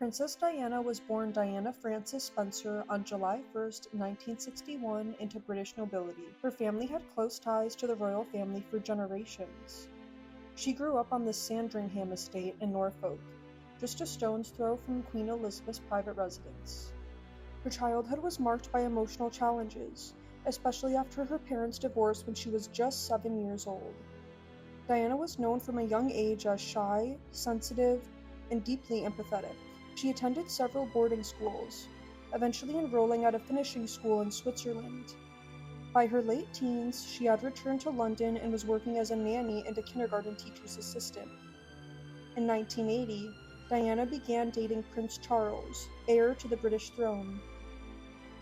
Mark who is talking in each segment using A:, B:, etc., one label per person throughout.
A: Princess Diana was born Diana Frances Spencer on July 1st, 1961, into British nobility. Her family had close ties to the royal family for generations. She grew up on the Sandringham estate in Norfolk, just a stone's throw from Queen Elizabeth's private residence. Her childhood was marked by emotional challenges, especially after her parents' divorce when she was just 7 years old. Diana was known from a young age as shy, sensitive, and deeply empathetic. She attended several boarding schools, eventually enrolling at a finishing school in Switzerland. By her late teens, she had returned to London and was working as a nanny and a kindergarten teacher's assistant. In 1980, Diana began dating Prince Charles, heir to the British throne.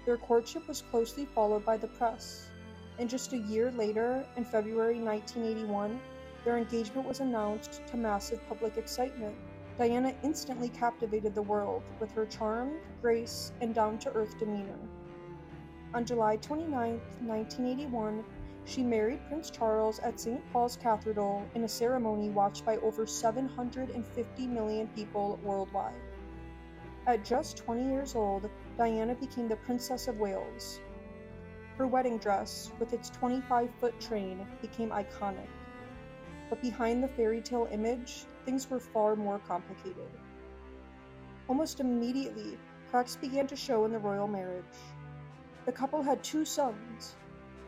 A: Their courtship was closely followed by the press, and just a year later, in February 1981, their engagement was announced to massive public excitement. Diana instantly captivated the world with her charm, grace, and down-to-earth demeanor. On July 29, 1981, she married Prince Charles at St. Paul's Cathedral in a ceremony watched by over 750 million people worldwide. At just 20 years old, Diana became the Princess of Wales. Her wedding dress, with its 25-foot train, became iconic. But behind the fairy tale image, things were far more complicated. Almost immediately, cracks began to show in the royal marriage. The couple had two sons,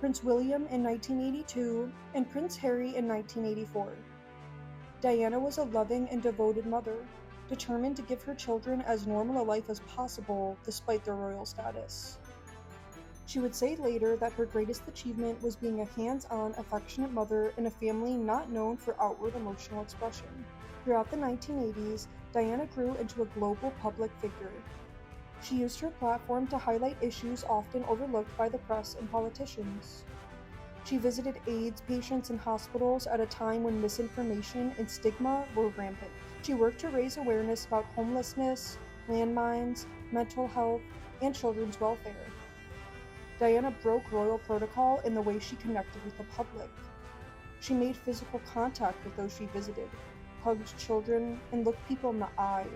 A: Prince William in 1982 and Prince Harry in 1984. Diana was a loving and devoted mother, determined to give her children as normal a life as possible despite their royal status. She would say later that her greatest achievement was being a hands-on, affectionate mother in a family not known for outward emotional expression. Throughout the 1980s, Diana grew into a global public figure. She used her platform to highlight issues often overlooked by the press and politicians. She visited AIDS patients in hospitals at a time when misinformation and stigma were rampant. She worked to raise awareness about homelessness, landmines, mental health, and children's welfare. Diana broke royal protocol in the way she connected with the public. She made physical contact with those she visited, hugged children, and looked people in the eye.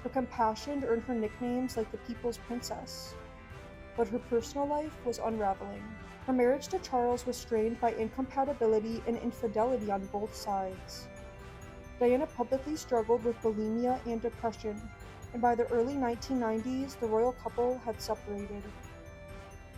A: Her compassion earned her nicknames like the People's Princess. But her personal life was unraveling. Her marriage to Charles was strained by incompatibility and infidelity on both sides. Diana publicly struggled with bulimia and depression, and by the early 1990s, the royal couple had separated.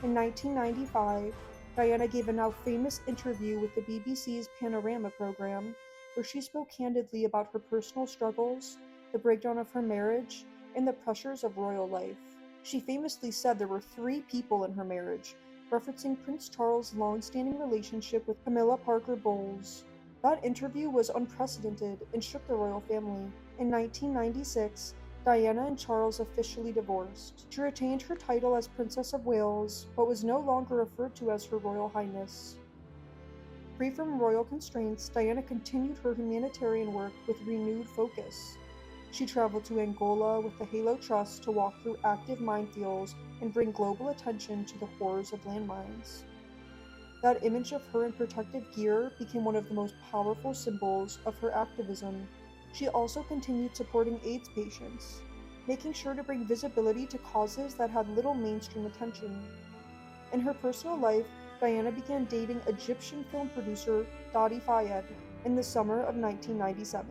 A: In 1995, Diana gave a now famous interview with the BBC's Panorama program, where she spoke candidly about her personal struggles, the breakdown of her marriage, and the pressures of royal life. She famously said there were 3 people in her marriage, referencing Prince Charles' long-standing relationship with Camilla Parker Bowles. That interview was unprecedented and shook the royal family. In 1996, Diana and Charles officially divorced. She retained her title as Princess of Wales, but was no longer referred to as Her Royal Highness. Free from royal constraints, Diana continued her humanitarian work with renewed focus. She traveled to Angola with the Halo Trust to walk through active minefields and bring global attention to the horrors of landmines. That image of her in protective gear became one of the most powerful symbols of her activism. She also continued supporting AIDS patients, making sure to bring visibility to causes that had little mainstream attention. In her personal life, Diana began dating Egyptian film producer Dadi Fayed in the summer of 1997.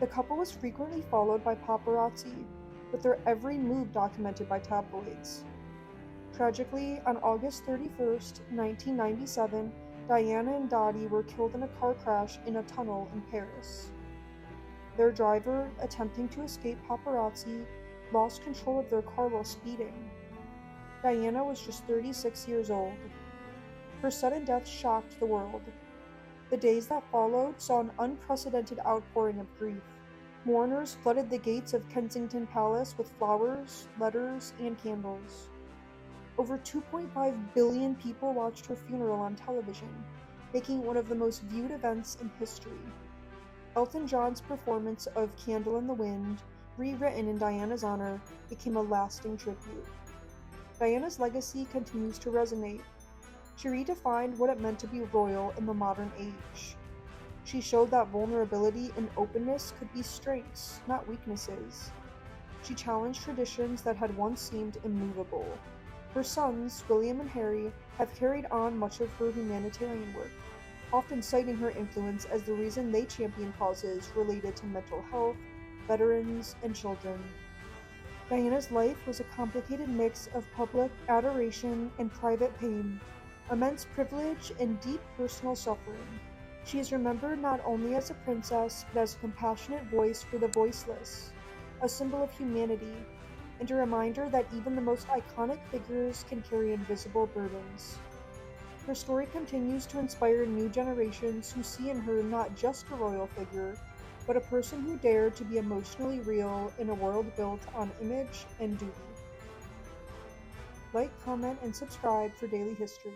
A: The couple was frequently followed by paparazzi, with their every move documented by tabloids. Tragically, on August 31st, 1997, Diana and Dadi were killed in a car crash in a tunnel in Paris. Their driver, attempting to escape paparazzi, lost control of their car while speeding. Diana was just 36 years old. Her sudden death shocked the world. The days that followed saw an unprecedented outpouring of grief. Mourners flooded the gates of Kensington Palace with flowers, letters, and candles. Over 2.5 billion people watched her funeral on television, making it one of the most viewed events in history. Elton John's performance of Candle in the Wind, rewritten in Diana's honor, became a lasting tribute. Diana's legacy continues to resonate. She redefined what it meant to be royal in the modern age. She showed that vulnerability and openness could be strengths, not weaknesses. She challenged traditions that had once seemed immovable. Her sons, William and Harry, have carried on much of her humanitarian work, often citing her influence as the reason they champion causes related to mental health, veterans, and children. Diana's life was a complicated mix of public adoration and private pain, immense privilege and deep personal suffering. She is remembered not only as a princess, but as a compassionate voice for the voiceless, a symbol of humanity, and a reminder that even the most iconic figures can carry invisible burdens. Her story continues to inspire new generations who see in her not just a royal figure, but a person who dared to be emotionally real in a world built on image and duty. Like, comment, and subscribe for daily history.